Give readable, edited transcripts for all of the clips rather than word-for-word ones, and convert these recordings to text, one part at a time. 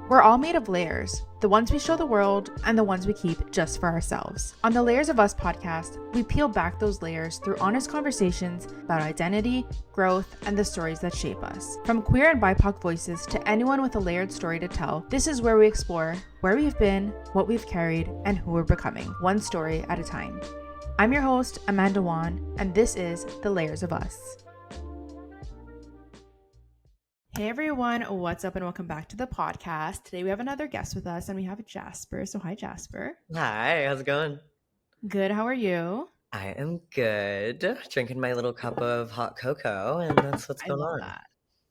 We're all made of layers, the ones we show the world and the ones we keep just for ourselves. On the Layers of Us podcast, we peel back those layers through honest conversations about identity, growth, and the stories that shape us. From queer and BIPOC voices to anyone with a layered story to tell, this is where we explore where we've been, what we've carried, and who we're becoming, one story at a time. I'm your host, Amanda Wan, and this is The Layers of Us. Hey everyone, what's up and welcome back to the podcast. Today we have another guest with us and we have Jasper. So hi Jasper. Hi, how's it going? Good, how are you? I am good. Drinking my little cup of hot cocoa, and that's what's I going love on. that.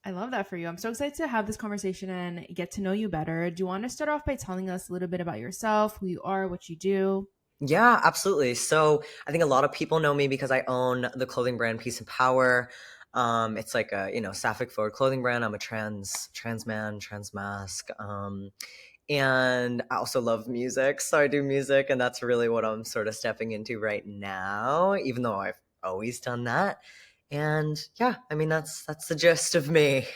I love that for you. I'm so excited to have this conversation and get to know you better. Do you want to start off by telling us a little bit about yourself, who you are, what you do? Yeah, absolutely. So I think a lot of people know me because I own the clothing brand Peace and Power. It's like a, sapphic forward clothing brand. I'm a trans man, trans Masc. And I also love music. So I do music, and that's really what I'm sort of stepping into right now, even though I've always done that. And yeah, I mean that's the gist of me.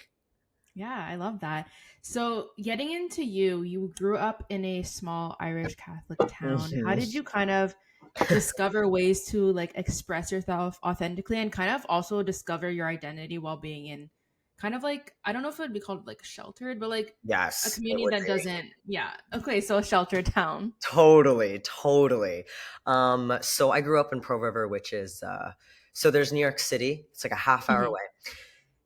Yeah, I love that. So getting into you grew up in a small Irish Catholic town. How Mhm. did you kind of discover ways to like express yourself authentically and kind of also discover your identity while being in kind of like I don't know if it would be called like sheltered, but like a Yes, it community would that be. doesn't, yeah. Okay, so a sheltered town. Totally, totally. So I grew up in Pearl River, which is so there's New York City. It's like a half hour Hmm. away.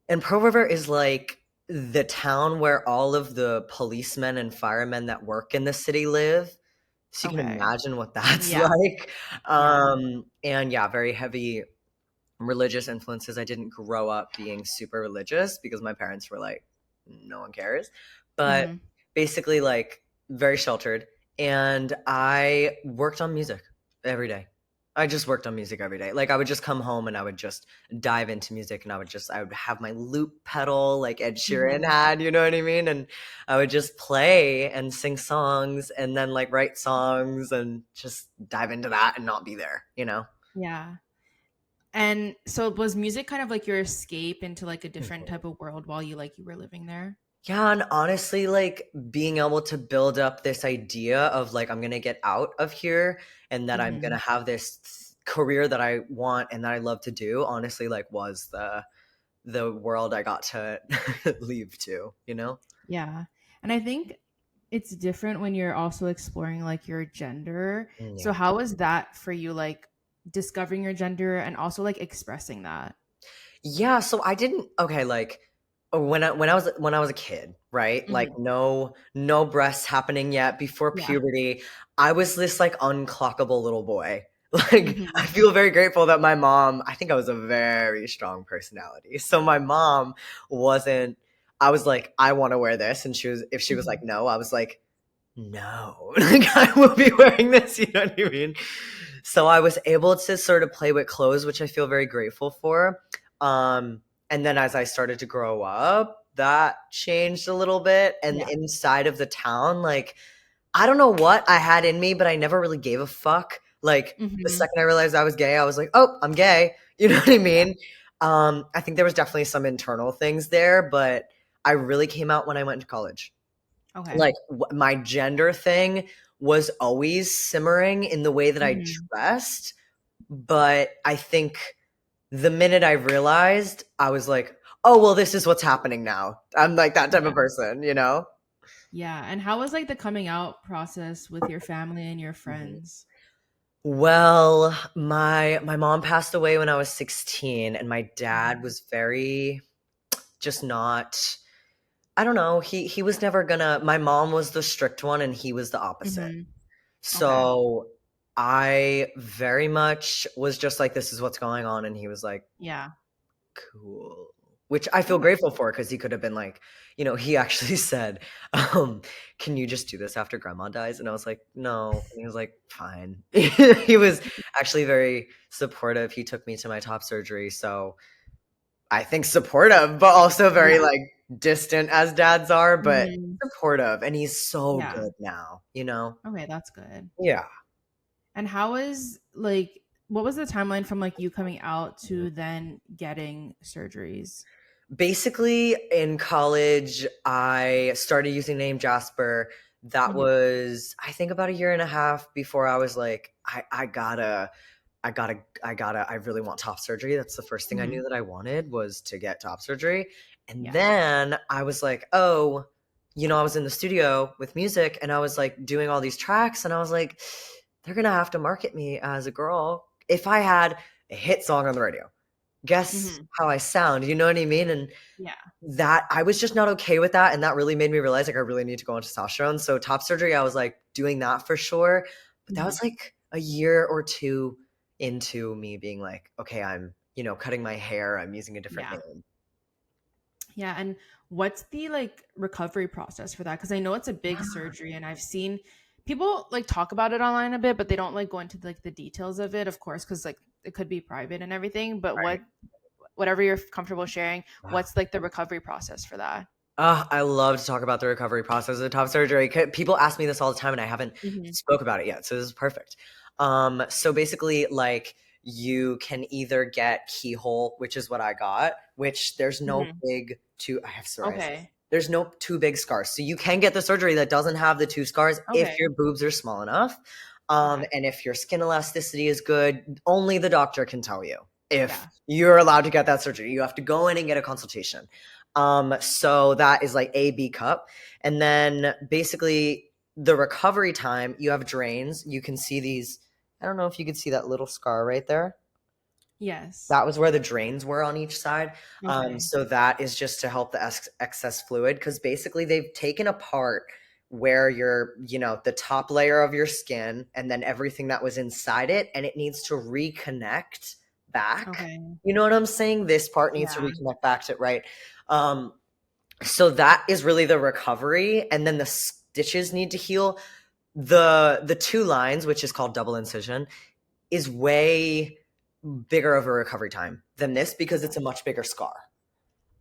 And Pearl River is like the town where all of the policemen and firemen that work in the city live. So you can Okay. imagine what that's Yeah. like. Yeah. And yeah, very heavy religious influences. I didn't grow up being super religious because my parents were like, no one cares. But Hmm. basically, like, very sheltered. And I worked on music every day. I just worked on music every day. Like, I would just come home and I would just dive into music, and I would have my loop pedal like Ed Sheeran Hmm. had, you know what I mean? And I would just play and sing songs and then like write songs and just dive into that and not be there, you know? Yeah. And so was music kind of like your escape into like a different Mhm. type of world while you were living there? Yeah, and honestly, like being able to build up this idea of like I'm gonna get out of here and that I'm Hmm. gonna have this career that I want and that I love to do, honestly, like was the world I got to leave to, you know? Yeah. And I think it's different when you're also exploring like your gender. So Yeah. how was that for you like discovering your gender and also like expressing that? Yeah, so I didn't okay, like when I was a kid, right? Like Hmm. no breasts happening yet before Yeah. puberty. I was this like unclockable little boy. Like I Hmm. feel very grateful that my mom, I think I was a very strong personality. So my mom wasn't I was like I want to wear this, and if she was like Hmm. no, I was like no. Like I will be wearing this, you know what I mean? So I was able to sort of play with clothes, which I feel very grateful for. Um, and then as I started to grow up, that changed a little bit. And Yeah. inside of the town, like, I don't know what I had in me, but I never really gave a fuck. Like, the Hmm. second I realized I was gay, I was like, oh, I'm gay. You know what I Yeah. mean? I think there was definitely some internal things there, but I really came out when I went to college. Okay. Like, my gender thing was always simmering in the way that I Hmm. dressed, but I think the minute I realized, I was like, "Oh, well, this is what's happening now." I'm like that type of Yeah. person, you know? Yeah. And how was like the coming out process with your family and your Mhm. friends? Well, my mom passed away when I was 16, and my dad Mhm. was very just not I don't know, he was never gonna my mom was the strict one, and he was the opposite. Mhm. Okay. So, I very much was just like, "This is what's going on," and he was like, Yeah. cool. Which I feel Okay. grateful for because he could have been like, he actually said, "Can you just do this after grandma dies?" And I was like, "No." And he was like, "Fine." He was actually very supportive. He took me to my top surgery, so I think supportive, but also very, Yeah. like, distant as dads are, but Mhm. supportive, and he's so Yeah. good now, you know? Okay, that's good. Yeah. And how is like what was the timeline from like you coming out to then getting surgeries? Basically, in college, I started using the name Jasper. That Mhm. was, I think, about a year and a half before I was like, I really want top surgery. That's the first thing I knew Mhm. that I wanted was to get top surgery. And Yeah. then I was like, oh, I was in the studio with music and I was like doing all these tracks and I was like, they're gonna have to market me as a girl if I had a hit song on the radio. Guess Mhm. how I sound, you know what I mean? And Yeah. that I was just not okay with that, and that really made me realize, like, I really need to go on testosterone. So top surgery, I was, like, doing that for sure, but that Mhm. was, like, a year or 2 into me being like, "Okay, I'm, cutting my hair, I'm using a different Yeah. name." Yeah, and what's the like recovery process for that? Because I know it's a big Yeah, surgery, and I've seen people like talk about it online a bit, but they don't like go into like the details of it, of course, because like it could be private and everything. But right. whatever you're comfortable sharing, Wow. what's like the recovery process for that? I love to talk about the recovery process of top surgery. People ask me this all the time, and I haven't Hmm. spoke about it yet, so this is perfect. So basically, like you can either get keyhole, which is what I got, which there's no Hmm. big two. I have psoriasis. Okay. There's no two big scars, so you can get the surgery that doesn't have the two scars if Okay. your boobs are small enough, Okay. and if your skin elasticity is good. Only the doctor can tell you if Yeah. you're allowed to get that surgery. You have to go in and get a consultation. So that is like A B cup. And then basically the recovery time, you have drains. You can see these. I don't know if you could see that little scar right there. Yes. That was where the drains were on each side. Okay. So that is just to help the excess fluid because basically they've taken apart where the top layer of your skin and then everything that was inside it, and it needs to reconnect back. Okay. You know what I'm saying? This part needs to Yeah. reconnect back to right. Um, so that is really the recovery, and then the stitches need to heal. The two lines, which is called double incision, is way bigger of a recovery time than this because it's Okay. a much bigger scar.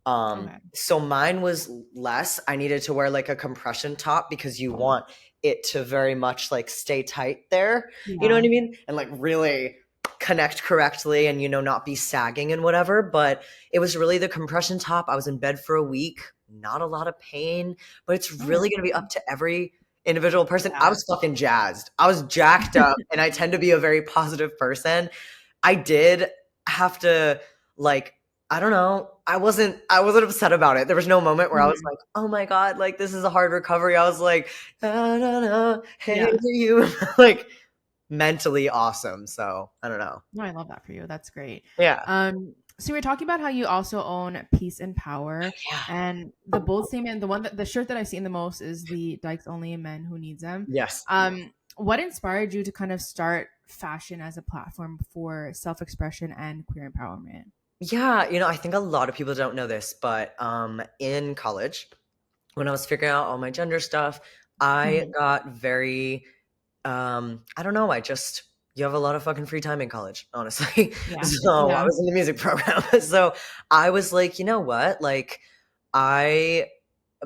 Okay. So mine was less. I needed to wear like a compression top because you want it to very much like stay tight there. You know what Yeah. I mean? And like really connect correctly and not be sagging and whatever. But it was really the compression top. I was in bed for a week, not a lot of pain, but it's Oh, really gonna be up to every individual person. I yeah. was fucking jazzed. I was jacked up and I tend to be a very positive person. I did have to like I don't know. I wasn't upset about it. There was no moment where I was Mhm. like, "Oh my god, like this is a hard recovery." I was like, "I don't know. Hey Yeah. you." Like mentally awesome. So, I don't know. No, I love that for you. That's great. Yeah. So we were talking about how you also own Peace and Power, Yeah. and the bold statement, the shirt that I've seen the most is the Dykes Only Men Who Needs Them. Yes. What inspired you to kind of start fashion as a platform for self-expression and queer empowerment? Yeah, I think a lot of people don't know this, but in college, when I was figuring out all my gender stuff, I Mhm. got very I don't know, you have a lot of fucking free time in college, honestly. Yeah. So, I Yeah. was in the music program. So, I was like, "You know what?" Like, I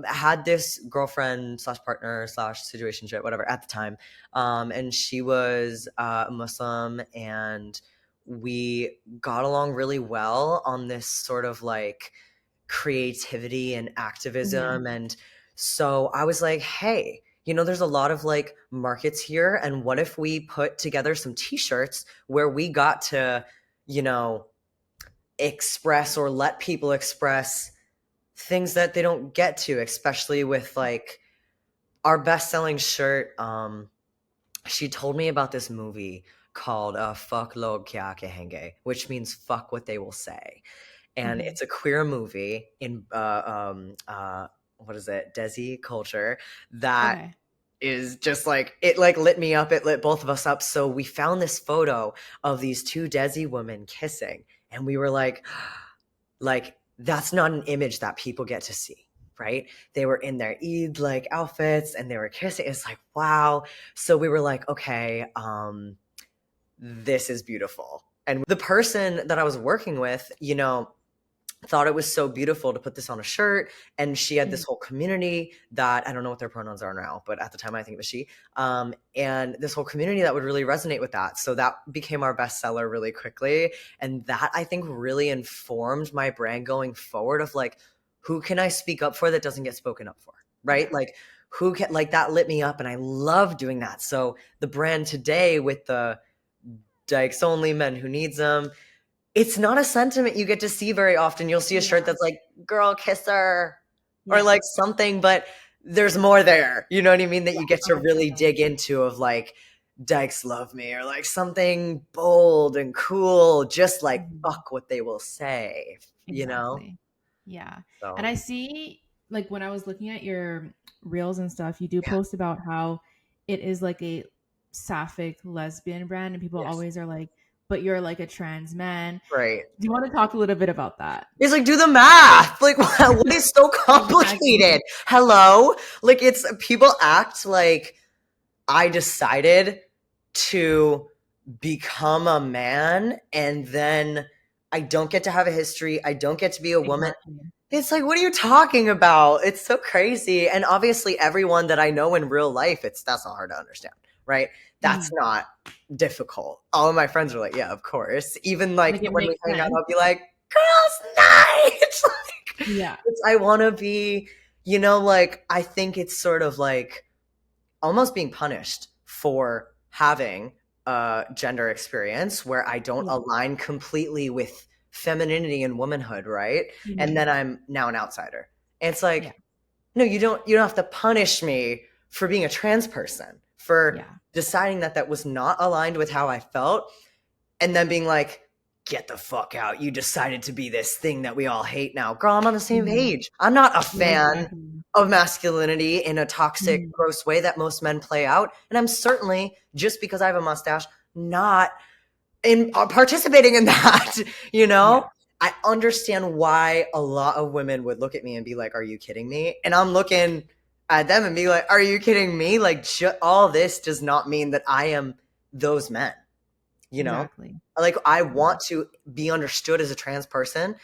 had this girlfriend slash partner slash situationship, whatever, at the time, and she was Muslim, and we got along really well on this sort of like creativity and Mhm. activism. And so I was like, hey, there's a lot of like markets here. And what if we put together some t-shirts where we got to, you know, express or let people express things that they don't get to, especially with like our best-selling shirt. She told me about this movie called Fuck Log Kya Kahenge, which means fuck what they will say. And Mhm. it's a queer movie in what is it, Desi culture, that Okay. is just like it like lit me up, it lit both of us up. So we found this photo of these two Desi women kissing, and we were like that's not an image that people get to see, right? They were in their Eid like outfits and they were kissing. It's like wow. So we were like, okay, this is beautiful. And the person that I was working with, thought it was so beautiful to put this on a shirt. And she had this Mhm. whole community that, I don't know what their pronouns are now, but at the time I think it was she. And this whole community that would really resonate with that. So that became our bestseller really quickly. And that, I think, really informed my brand going forward of like, who can I speak up for that doesn't get spoken up for? Right? Yeah. Like, who can, like, that lit me up. And I love doing that. So the brand today with the Dykes Only, Men Who Needs Them, it's not a sentiment you get to see very often. You'll see a shirt Yeah. that's like, girl, kiss her, or Yeah. like something, but there's more there. You know what I mean? That Yeah. you get to really 100%. dig into of like, Dykes love me, or like something bold and cool, just like Mhm. fuck what they will say, you know? Exactly. Yeah. And So, I see, like, when I was looking at your reels and stuff, you do yeah, post about how it is like a sapphic lesbian brand, and people yes, always are like, but you're like a trans man. right. Do you want to talk a little bit about that? It's like, do the math. Like, what is so Exactly. complicated? Hello? Like, it's people act like I decided to become a man and then I don't get to have a history. I don't get to be a woman. Exactly. It's like, what are you talking about? It's so crazy. And obviously, everyone that I know in real life, that's not hard to understand, right? That's Mhm. not difficult. All of my friends are like, yeah, of course. Even like Like, it when we makes hang out, sense. I'll be like, girls' night. It's like, Yeah. I want to be, like, I think it's sort of like, almost being punished for having a gender experience where I don't Yeah. align completely with femininity and womanhood, right? And Mhm. then I'm now an outsider. And it's Yeah. like, no, you don't have to punish me for being a trans person, for Yeah. deciding that that was not aligned with how I felt, and then being like, get the fuck out. You decided to be this thing that we all hate now. Girl, I'm on the same Mhm. page. I'm not a Yeah, fan exactly. of masculinity in a toxic, Mhm. gross way that most men play out. And I'm certainly, just because I have a mustache, not in participating in that, you Yeah. know? I understand why a lot of women would look at me and be like, are you kidding me? And I'm looking at them and be like, are you kidding me? Like, all this does not mean that I am those men, you know? Exactly. Like, I Yeah. want to be understood as a trans person.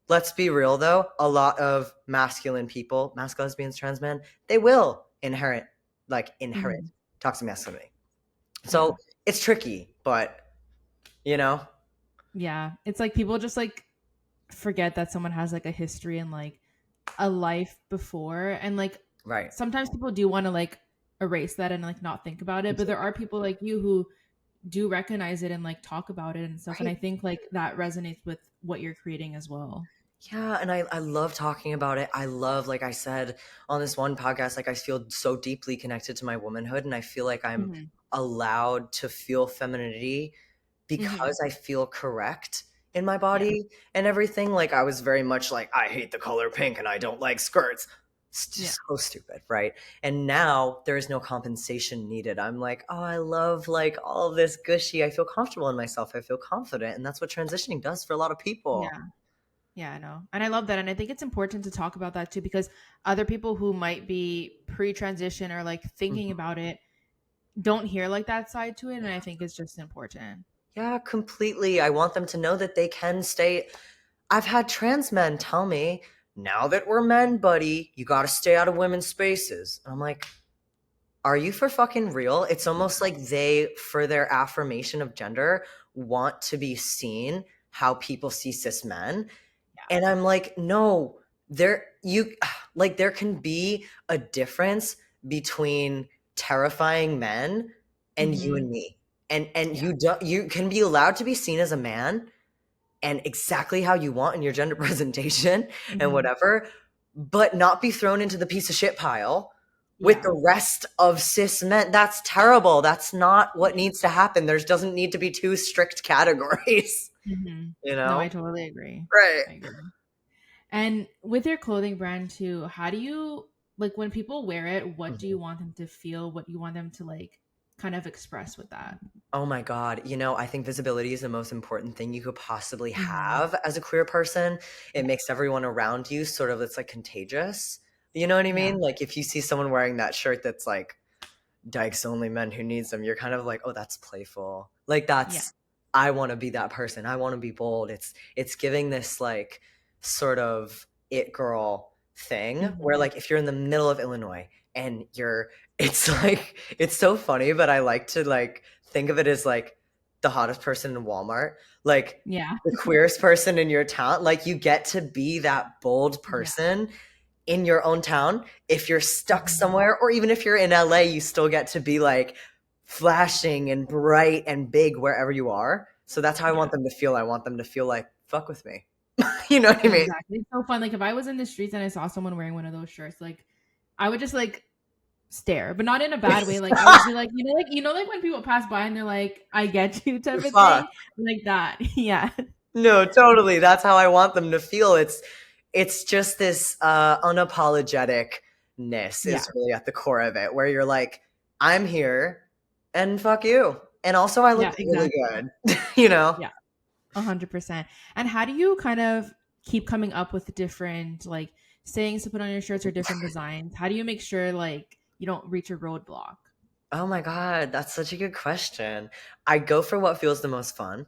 Let's be real though, a lot of masculine people, masc lesbians, trans men, they will inherit Mhm. toxic masculinity. Yeah. So it's tricky, but you know, Yeah. It's like people just like forget that someone has like a history and like a life before, and like right. sometimes people do want to like erase that and like not think about it, but there are people like you who do recognize it and like talk about it and stuff, and I Right. think like that resonates with what you're creating as well. Yeah, and I love talking about it. I love, like I said on this one podcast, like I feel so deeply connected to my womanhood, and I feel like I'm Hmm. allowed to feel femininity Hmm. because I feel correct in my Yeah. body and everything. Like I was very much like, I hate the color pink and I don't like skirts. It's Yeah. just so stupid, right? And now there is no compensation needed. I'm like, oh, I love like all of this gushy. I feel comfortable in myself. I feel confident. And that's what transitioning does for a lot of people. Yeah. Yeah, I know. And I love that. And I think it's important to talk about that too, because other people who might be pre transition or like thinking Mhm. about it don't hear like that side to it. And I think it's just important. Yeah, completely. I want them to know that they can stay. I've had trans men tell me, now that we're men, buddy, you got to stay out of women's spaces. And I'm like, are you for fucking real? It's almost like they, for their affirmation of gender, want to be seen how people see cis men. Yeah. And I'm like, no, there can be a difference between terrifying men and you Hmm. and me. And Yeah. you can be allowed to be seen as a man and exactly how you want in your gender presentation and Hmm. whatever, but not be thrown into the piece of shit pile with Yeah. the rest of cis men. That's terrible. That's not what needs to happen. There doesn't need to be two strict categories, Hmm. you No, I know? totally agree. Right. I agree. And with your clothing brand too, how do you like when people wear it, what do Mhm. you want them to feel? What you want them to like kind of express with that? Oh my God. I think visibility is the most important thing you could possibly Hmm. have as a queer person. It Yeah. makes everyone around you sort of, it's like contagious. You know what I Yeah. mean? Like if you see someone wearing that shirt that's like, Dykes Only, Men Who Needs Them, you're kind of like, oh, that's playful. Like Yeah. I want to be that person. I want to be bold. It's giving this like sort of it girl thing where Mm-hmm. like if you're in the middle of Illinois and it's like it's so funny, but I like to like think of it as like the hottest person in Walmart, like Yeah. the queerest person in your town. Like you get to be that bold Yeah. person in your own town. If you're stuck Mhm. somewhere, or even if you're in LA, you still get to be like flashing and bright and big wherever you are. So that's how I want Yeah. them to feel. I want them to feel like, fuck with me. You know what I No, mean? exactly. It's so fun. Like if I was in the streets and I saw someone wearing one of those shirts, like I would just like stare, but not in a bad way. Like I would be like, like when people pass by and they're like, "I get you" type of Fuck. thing, like that. Yeah. No, totally. That's how I want them to feel. It's just this unapologeticness Yeah. is really at the core of it, where you're like, I'm here and fuck you. And also I Yeah. look really Exactly. good, you know? Yeah. 100%. And how do you kind of keep coming up with different like sayings to put on your shirts or different designs? How do you make sure like you don't reach a roadblock? Oh my God, that's such a good question. I go for what feels the most fun.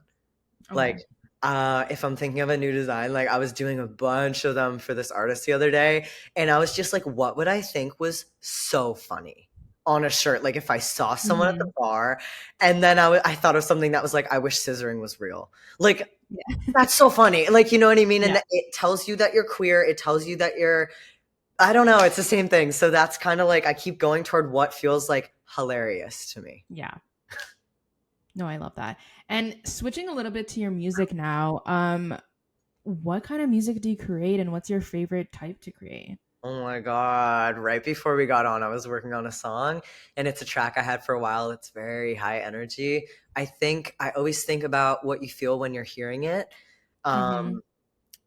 Like, Okay. if I'm thinking of a new design, like I was doing a bunch of them for this artist the other day, and I was just like, what would I think was so funny on a shirt? Like if I saw someone at the Hmm. bar, and then I thought of something that was like, I wish scissoring was real. Like Yeah. that's so funny. Like you know what I mean? And Yeah. it tells you that you're queer. It tells you that you're I don't know. It's the same thing. So that's kind of like I keep going toward what feels like hilarious to me. Yeah. No, I love that. And switching a little bit to your music now, what kind of music do you create and what's your favorite type to create? Oh my God. Right before we got on, I was working on a song and it's a track I had for a while. It's very high energy. I always think about what you feel when you're hearing it. Mm-hmm. Um,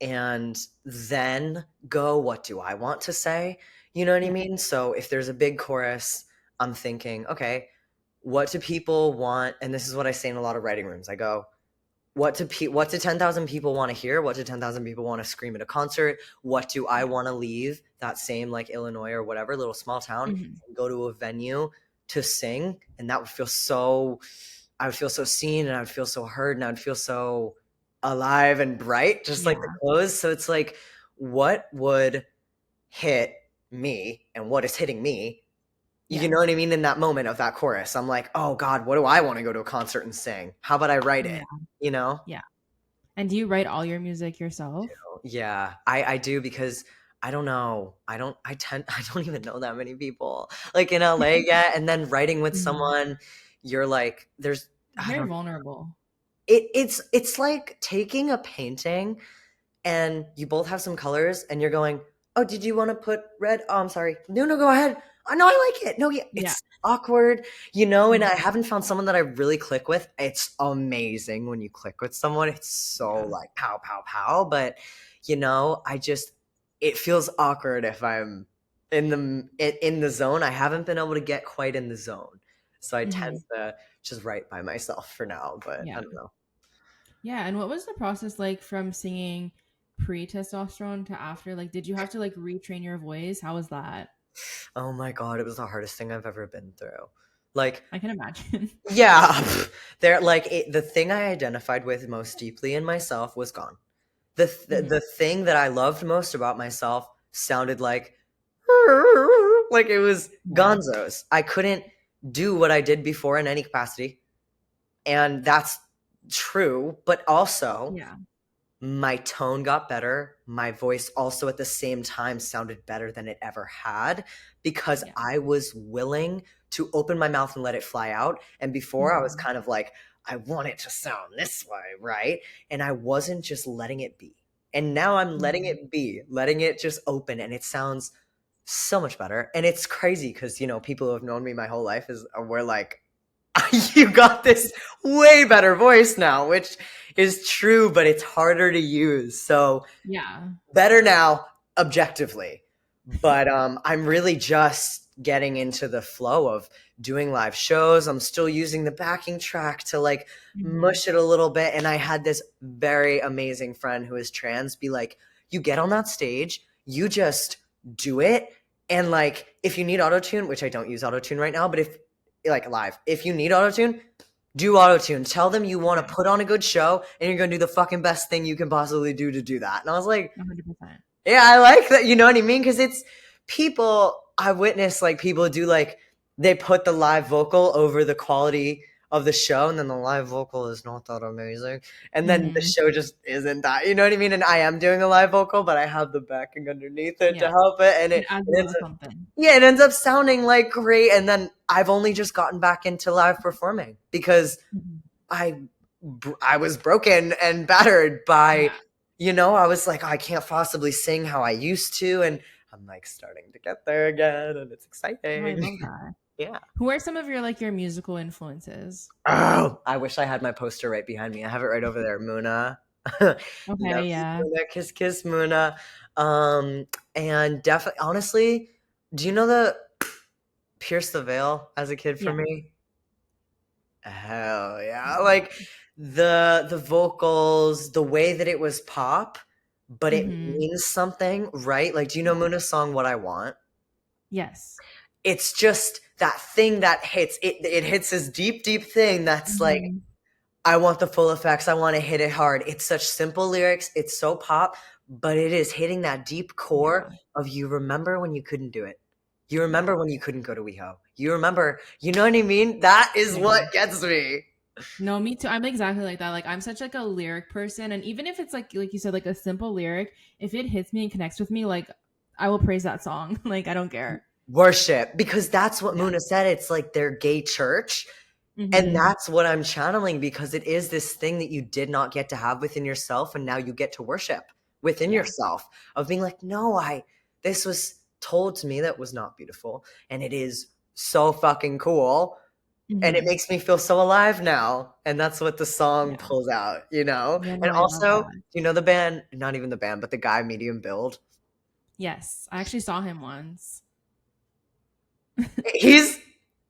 and then go, what do I want to say? You know what I Yeah. mean? So if there's a big chorus, I'm thinking, okay, what do people want? And this is what I say in a lot of writing rooms. I go, what do 10,000 people want to hear? What do 10,000 people want to scream at a concert? What do I Yeah. want to leave that same like Illinois or whatever little small town Mm-hmm. and go to a venue to sing? And that would feel so I would feel so seen and I would feel so heard and I would feel so alive and bright, just like the Yeah. clothes. So it's like, what would hit me and what is hitting me? You Yeah. know what I mean? In that moment of that chorus, I'm like, oh God, what do I want to go to a concert and sing? How about I write Yeah. it? You know? Yeah. And do you write all your music yourself? Yeah, I do because I don't know. I don't even know that many people like in LA yet. And then writing with Mhm. someone, you're like, It's I very don't vulnerable. it's like taking a painting and you both have some colors and you're going, "Oh, did you want to put red? Oh, I'm sorry. No, no, go ahead. Oh, no, I like it. No, yeah, Yeah. it's awkward, you know, and I Mhm. haven't found someone that I really click with. It's amazing when you click with someone. It's so Yeah. like pow, pow, pow. But, you know, it feels awkward if I'm in the zone. I haven't been able to get quite in the zone. So I tend Mhm. to just write by myself for now, but I Yeah. don't know. Yeah, and what was the process like from singing pre-testosterone to after? Like, did you have to like retrain your voice? How was that? Oh my God, it was the hardest thing I've ever been through. Like, I can imagine. yeah, the thing I identified with most deeply in myself was gone. The Mhm. thing that I loved most about myself sounded like it was Yeah. gonzos. I couldn't do what I did before in any capacity, and that's true, but also Yeah. my tone got better. My voice also at the same time sounded better than it ever had because Yeah. I was willing to open my mouth and let it fly out. And before I was Mhm. kind of like, I want it to sound this way, right? And I wasn't just letting it be. And now I'm letting Mhm. it be, letting it just open, and it sounds so much better. And it's crazy because, you know, people who have known me my whole life were like, you got this way better voice now, which is true, but it's harder to use. So Yeah. better now, objectively. But I'm really just getting into the flow of doing live shows. I'm still using the backing track to like Mhm. mush it a little bit. And I had this very amazing friend who is trans be like, you get on that stage, you just do it. And like, if you need auto tune, which I don't use auto tune right now, but if like live, if you need auto tune, Do auto-tune. Tell them you want Okay. to put on a good show and you're going to do the fucking best thing you can possibly do to do that. And I was like, 100%. yeah, I like that. You know what I mean? Because it's people, I witnessed like people do like, they put the live vocal over the quality of the show, and then the live vocal is not that amazing. And then the Mm-hmm. show just isn't that, you know what I mean? And I am doing a live vocal, but I have the backing underneath it to Yeah. help it. And It adds a it little ends up, something. yeah, it ends up sounding like great. And then I've only just gotten back into live performing because Mm-hmm. I I was broken and battered by, Yeah. I was like, oh, I can't possibly sing how I used to, and I'm like starting to get there again, and it's Oh, I exciting. love that. Yeah. Who are some of your musical influences? Oh, I wish I had my poster right behind me. I have it right over there. Muna. Love Okay, you, yeah. Muna. Kiss, kiss, Muna. And definitely, honestly, do you know the Pierce the Veil as a kid for Yeah. me? Hell yeah. Yeah. Like the vocals, the way that it was pop, but it Mm-hmm. means something, right? Like, do you know Yeah. Muna's song What I Want? Yes. It's just that thing that hits it hits this deep, deep thing that's like, Mm-hmm. I want the full effects. I want to hit it hard. It's such simple lyrics. It's so pop, but it is hitting that deep core Yeah. of you remember when you couldn't do it. You Yeah. remember when you couldn't go to WeHo. You remember, you know what I mean? That is Yeah. what gets me. No, me too. I'm exactly like that. Like I'm such like a lyric person, and even if it's like you said, like a simple lyric, if it hits me and connects with me, like I will praise that song. Like I don't care. Worship, because that's what Yeah. Muna said. It's like their gay church. And Mm-hmm. that's what I'm channeling because it is this thing that you did not get to have within yourself. And now you get to worship within Yeah. yourself of being like, no, this was told to me that was not beautiful. And it is so fucking cool. And it Mm-hmm. makes me feel so alive now. And that's what the song Yeah. pulls out, you know? Yeah. And No, I love also, that. you know, the band, not even the band, but the guy Medium Build. Yes, I actually saw him once. He's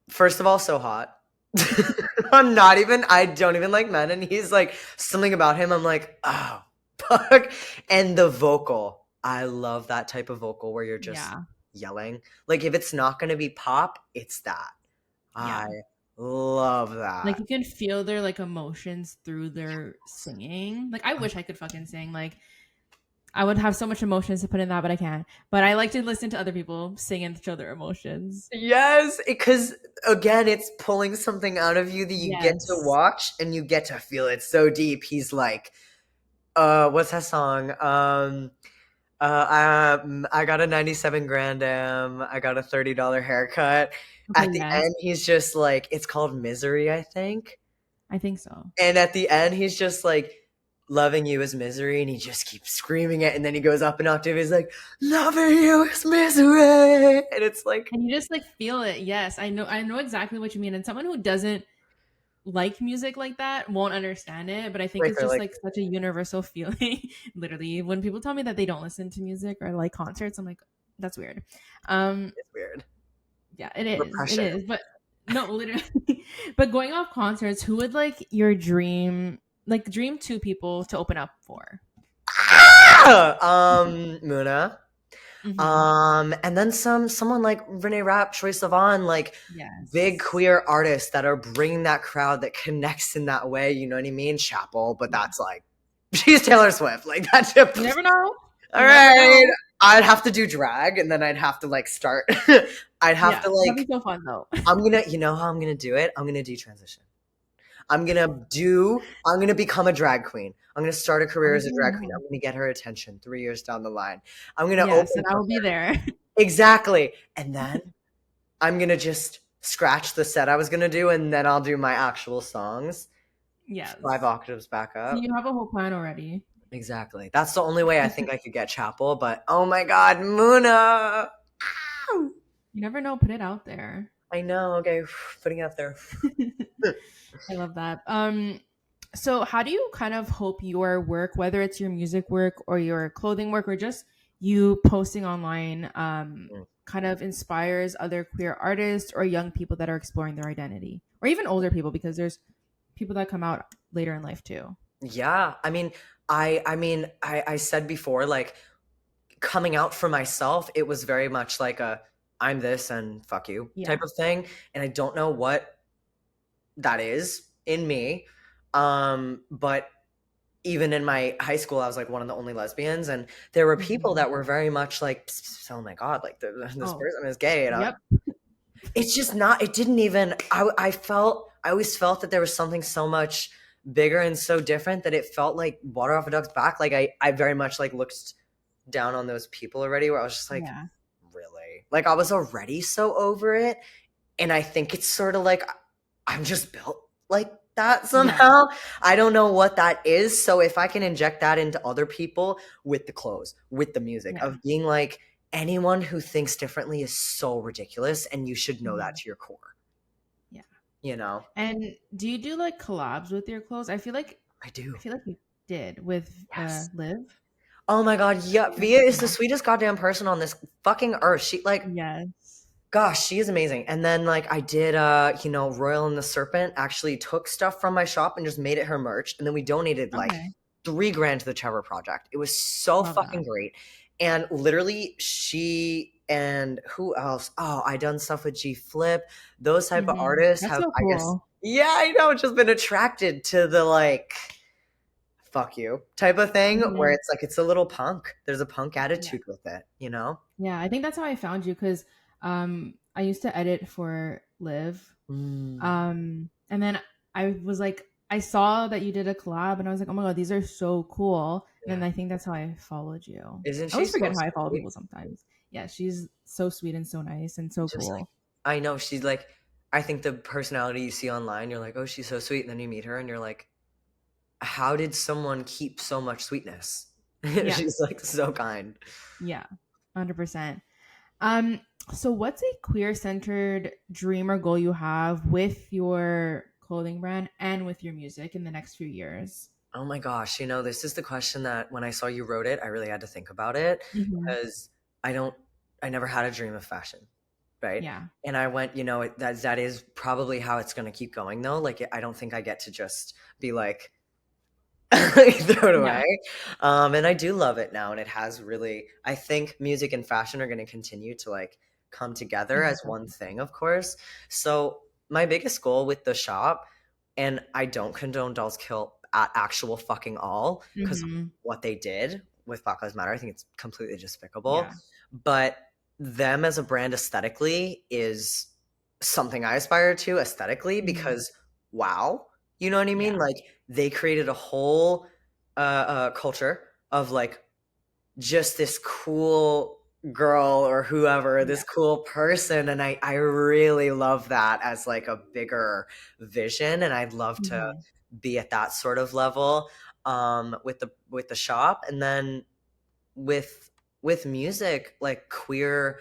first of all so hot. I don't even like men. And he's like something about him. I'm like, oh, fuck. And the vocal, I love that type of vocal where you're just Yeah. yelling. Like if it's not going to be pop, it's that. I Yeah. love Like that. you can feel their like emotions through their singing. Like I wish I could fucking sing. Like I would have so much emotions to put in that, but I can't. But I like to listen to other people sing and show their emotions. Yes, because again, it's pulling something out of you that you get to Yes. watch and you get to feel it so deep. He's like, what's that song? I got a 97 Grand Am. I got a $30 haircut. Okay, At the yes. end, he's just like, it's called Misery, I think. I think so. And at the end, he's just like, loving you is misery. And he just keeps screaming it. And then he goes up an octave. He's like, loving you is misery. And it's like, And you just like feel it. Yes, I know exactly what you mean. And someone who doesn't like music like that won't understand it, but I think it's Breaker, just like, like such a universal feeling. Literally, when people tell me that they don't listen to music or like concerts, I'm like, that's weird. it's weird. Yeah, it is. It Repression. is. But no, literally. But going off concerts, who would like your dream two people to open up for? Muna. Mm-hmm. And then someone like Renee Rapp, Troye Sivan, like big Yes. queer artists that are bringing that crowd that connects in that way. You know what I mean? Chapel, but Yeah. that's like she's Taylor Swift. Like that's You never know. all You never right. know. I'd have to do drag, and then I'd have to like start. I'd have Yeah, to that'd be like. so fun though. You know how I'm gonna do it? I'm gonna detransition. I'm gonna become a drag queen. I'm gonna start a career as a drag queen. Oh, I'm gonna get her attention 3 years down the line. I'm gonna yes, open and I for will be there. exactly. And then I'm gonna just scratch the set I was gonna do, and then I'll do my actual songs Yes. 5 octaves back So up. you have a whole plan already. Exactly. That's the only way I think I could get Chapel, but oh my god, Muna. Ow! You never know. Put it out there. I know, okay, putting it out there. I love that. So how do you kind of hope your work, whether it's your music work or your clothing work or just you posting online, Mm. kind of inspires other queer artists or young people that are exploring their identity, or even older people because there's people that come out later in life too. Yeah, I said before, like coming out for myself, it was very much like a I'm this and fuck you Yeah. type of thing. And I don't know what that is. in me. But even in my high school, I was like one of the only lesbians, and there were people Mhm. that were very much like, "Oh my god, like this Oh, person is gay," and yep. it's just not. It didn't even. I always felt that there was something so much bigger and so different that it felt like water off a duck's back. Like I very much like looked down on those people already. Where I was just like, Yeah. really, like I was already so over it, and I think it's sort of like I'm just built like that Yeah. somehow. I don't know what that is. So if I can inject that into other people with the clothes, with the music, Yeah. of being like, anyone who thinks differently is so ridiculous and you should know that Mhm. to your core, Yeah. you know? And do you do like collabs with your clothes? I I do. feel like you did with Yes. Liv. Oh my God. Yeah. Via is the Mhm. sweetest goddamn person on this fucking earth. She like, Yes. gosh, she is amazing. And then like I did Royal and the Serpent actually took stuff from my shop and just made it her merch. And then we donated like Okay. 3 grand to the Trevor Project. It was so Love that. fucking great. And literally she and who else? Oh, I done stuff with G Flip. Those type of artists That's have, so I guess, cool. yeah, I know, just been attracted to the like fuck you type of thing where Mhm. it's like it's a little punk. There's a punk Yeah. attitude with it, you know? Yeah, I think that's how I found you because I used to edit for Liv. Mm, And then I was like, I saw that you did a collab and I was like, oh my God, these are so cool. And yeah. then I think that's how I followed you. Isn't I she always so forget how I follow sweet? people sometimes. Yeah, she's so sweet and so nice and so Just like cool. I know she's like I think the personality you see online, you're like, "Oh, she's so sweet." And then you meet her and you're like, "How did someone keep so much sweetness?" Yeah, She's like so kind. yeah, 100%. Um, so what's a queer centered dream or goal you have with your clothing brand and with your music in the next few years? Oh my gosh, this is the question that when I saw you wrote it, I really had to think about it Hmm. because I don't I never had a dream of fashion, right? Yeah, And I went, that is probably how it's going to keep going though. Like I don't think I get to just be like throw it yeah, away. And I do love it now, and it has really. I think music and fashion are going to continue to like come together as one integrate. thing, of course. So my biggest goal with the shop, and I don't condone dolls kill at actual fucking all because Hmm. what they did with Black Lives Matter, I think it's completely despicable. Yeah. But them as a brand aesthetically is something I aspire to aesthetically Hmm. because wow, you know what I mean? Yeah. Like they created a whole culture of like just this cool girl or whoever, Yeah. this cool person, and I really love that as like a bigger vision, and I'd love to Hmm. be at that sort of level with the shop, and then with music, like queer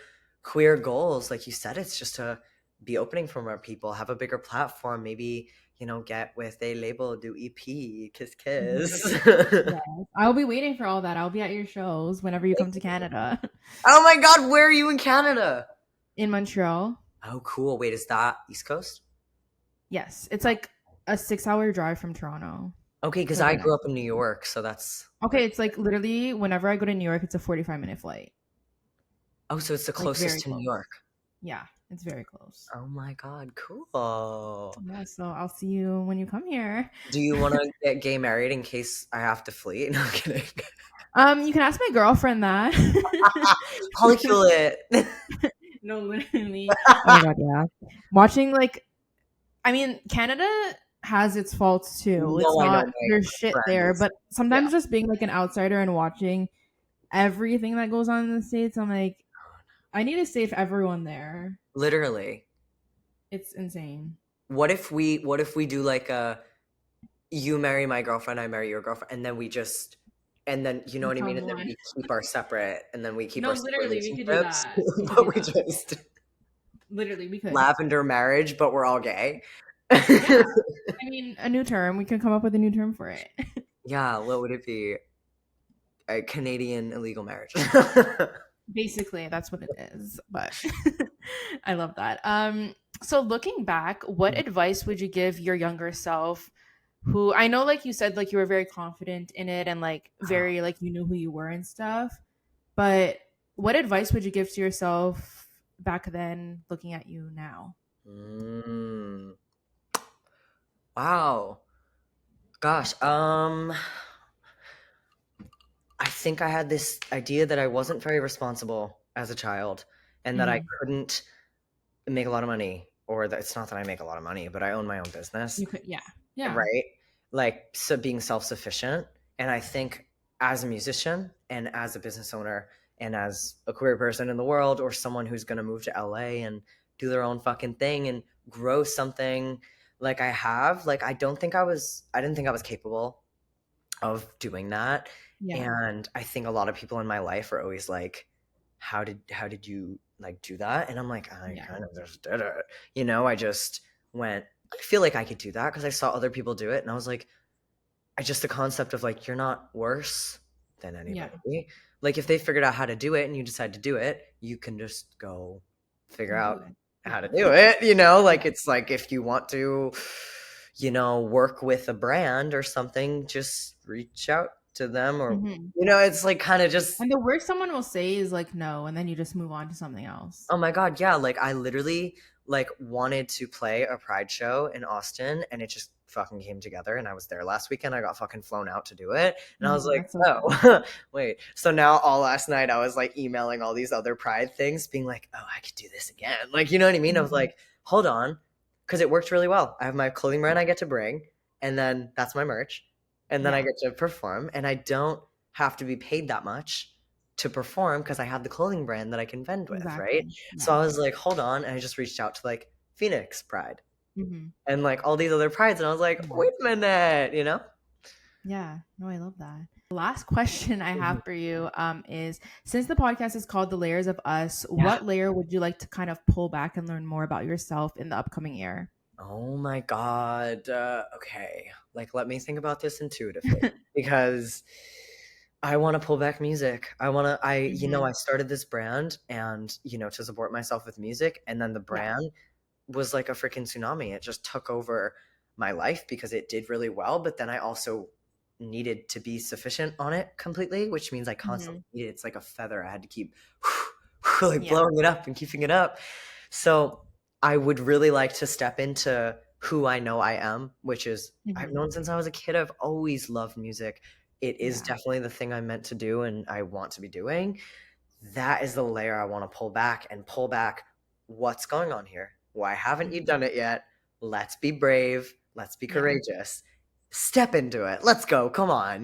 goals, like you said, it's just to be opening for more people, have a bigger platform, maybe get with a label, do EP, kiss Hmm. kiss. Yes. I'll be waiting for all that. I'll be at your shows whenever you come to Canada. Oh my god, where are you in Canada? In Montreal. Oh cool, wait, is that East Coast? Yes. It's like a 6 hour drive from Toronto. Okay, It's because like I right grew next up to in New each other. York, so that's Okay, it's like literally whenever I go to New York, it's a 45-minute flight. oh, so it's the Like closest very to New close. York. Yeah, it's very close. Oh my god, cool. Yeah, so I'll see you when you come here. Do you want to get gay married in case I have to flee? No, I'm kidding. You can ask my girlfriend that. Polycule it. No, literally. Oh my god, yeah. Watching like I mean, Canada has its faults too. It's No, I know not my there's shit friend there, is. but Yeah, sometimes just being like an outsider and watching everything that goes on in the States, I'm like, I need to save everyone there. literally. It's insane. What if we do like a you marry my girlfriend, I marry your girlfriend, and then and then you know what I mean, Become and then one. we keep our separate, and then we keep No, our separate literally, we could do relationships, that. We could do but we that. just Literally, we could. lavender marriage, but we're all gay. Yeah. I mean, a new term. We can come up with a new term for it. Yeah, what would it be? A Canadian illegal marriage. Basically, that's what it is. But I love that. So looking back, what advice would you give your younger self who I know like you said like you were very confident in it and like very like you knew who you were and stuff, but what advice would you give to yourself back then looking at you now? Mm. Wow. Gosh. I think I had this idea that I wasn't very responsible as a child and that I Mm, couldn't make a lot of money, or that it's not that I make a lot of money, but I own my own business, you could, yeah, yeah, right? Like, so being self-sufficient. And I think as a musician and as a business owner and as a queer person in the world, or someone who's going to move to LA and do their own fucking thing and grow something like I have, like, I didn't think I was capable of doing that. yeah, And I think a lot of people in my life are always like, how did you like do that? And I'm like, I yeah, kind of just did it. I just went, I feel like I could do that because I saw other people do it. And I was like, I just the concept of like, you're not worse than yeah. anybody. Like, if they figured out how to do it and you decide to do it, you can just go figure And out do it. how to Yeah, do it. Like, yeah. it's like, if you want to, work with a brand or something, just reach out to them, or, Hmm. it's like kind of just, And the worst someone will say is like no, and then you just move on to something else. oh my God, yeah. Like, I literally like wanted to play a pride show in Austin, and it just fucking came together. And I was there last weekend. I got fucking flown out to do it. And I was like, That's so cool. oh, wait. So now all last night I was like emailing all these other pride things, being like, oh, I could do this again. Like, you know what I mean? I was Mhm. like, hold on. Because it worked really well. I have my clothing brand I get to bring, and then that's my merch. And then I Yeah, get to perform, and I don't have to be paid that much to perform because I have the clothing brand that I can vend with, right? exactly. So Yeah. I was like, hold on. And I just reached out to like Phoenix Pride Hmm. and like all these other prides. And I was like, Yeah. wait a minute, Yeah. No, I love that. The last question I Mhm. have for you is since the podcast is called The Layers of Us, Yeah. what layer would you like to kind of pull back and learn more about yourself in the upcoming year? Oh my God. Okay. Like, let me think about this intuitively because I want to pull back music. I Hmm. started this brand and, to support myself with music. And then the Yeah. brand was like a freaking tsunami. It just took over my life because it did really well, but then I also needed to be sufficient on it completely, which means I constantly Hmm. needed it's like a feather. I had to keep like Yeah. blowing it up and keeping it up. So I would really like to step into who I know I am, which is I've Hmm. known since I was a kid. I've always loved music. It is Yeah. definitely the thing I'm meant to do and I want to be doing. That is the layer I want to pull back what's going on here. Why haven't you Hmm. done it yet? Let's be brave. Let's be Yeah. courageous. Step into it. Let's go. Come on.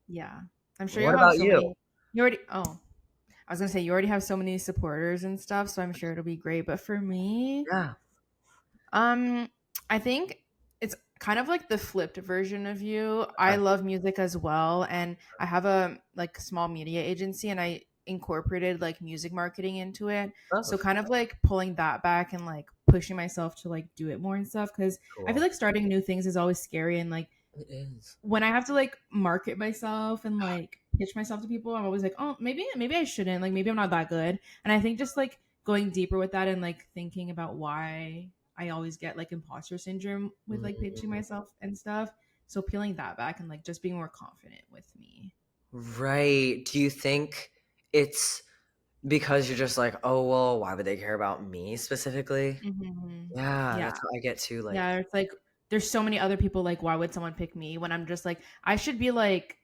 Yeah. I'm sure What you'll have about so you? many. You already, oh, I was gonna say you already have so many supporters and stuff, so I'm sure it'll be great. But for me, Yeah. um, I think it's kind of like the flipped version of you. I love music as well, and I have a like small media agency, and I incorporated like music marketing into it. So Oh, kind of like pulling that back and like pushing myself to like do it more and stuff because I feel cool. like starting new things is always scary and like It is. when I have to like market myself and like pitch myself to people, I'm always like, oh, maybe I shouldn't. Like maybe I'm not that good. And I think just like going deeper with that and like thinking about why I always get like imposter syndrome with like pitching Mm, myself and stuff. So peeling that back and like just being more confident with me. right. Do you think it's because you're just like, oh, well, why would they care about me specifically? Hmm. Yeah, Yeah. that's what I get too. Like, Yeah. It's like there's so many other people like why would someone pick me when I'm just like I should be like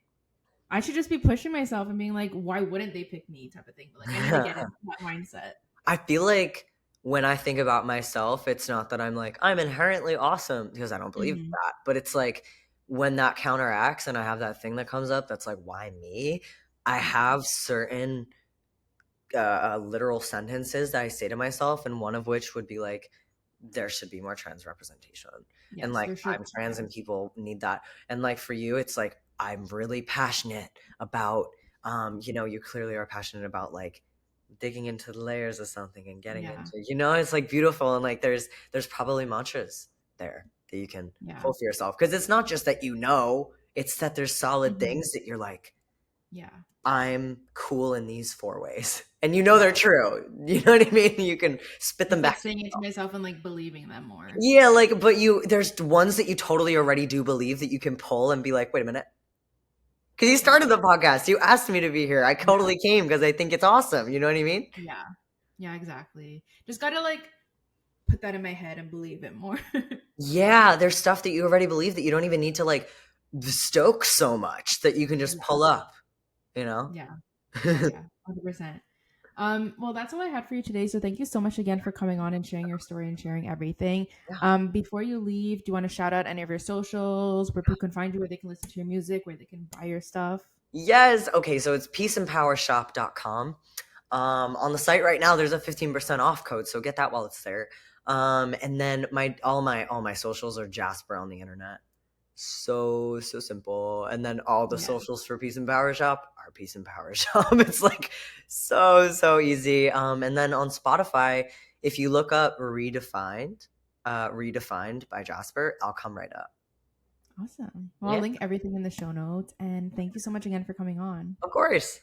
I should just be pushing myself and being like, why wouldn't they pick me type of thing. But like I need to get into that mindset. I feel like when I think about myself, it's not that I'm like, I'm inherently awesome because I don't believe Hmm. that. But it's like when that counteracts and I have that thing that comes up that's like, why me? I Yeah. have certain literal sentences that I say to myself, and one of which would be like, there should be more trans representation. And Yes, like, there should I'm be. trans and people need that. And like, for you, it's like, I'm really passionate about, you clearly are passionate about like digging into the layers of something and getting Yeah. into, it's like beautiful. And like, there's probably mantras there that you can Yeah. pull for yourself. Cause it's not just that, it's that there's solid Mhm. things that you're like, Yeah. I'm cool in these four ways. And they're Yeah. true. You know what I mean? You can spit them It's like back. saying it to myself and like believing them more. Yeah, like, but there's ones that you totally already do believe that you can pull and be like, wait a minute. Because you Yeah. started the podcast. You asked me to be here. I Yeah. totally came because I think it's awesome. You know what I mean? Yeah. Yeah, exactly. Just gotta like put that in my head and believe it more. Yeah, there's stuff that you already believe that you don't even need to like stoke so much that you can just Yeah. pull up, you know? Yeah. Yeah. Yeah. 100%. Well, that's all I had for you today. So thank you so much again for coming on and sharing your story and sharing everything. Yeah. Before you leave, do you want to shout out any of your socials, where people can find you, where they can listen to your music, where they can buy your stuff? Yes. Okay, so it's peaceandpowershop.com. On the site right now, there's a 15% off code, so get that while it's there. And then all my socials are Jasper on the internet. So simple. And then all the Yeah. socials for Peace and Power Shop are Peace and Power Shop. It's like so easy. And then on Spotify, if you look up Redefined by Jasper, I'll come right up. Awesome. Well, I'll Yeah, link everything in the show notes. And thank you so much again for coming on. of course.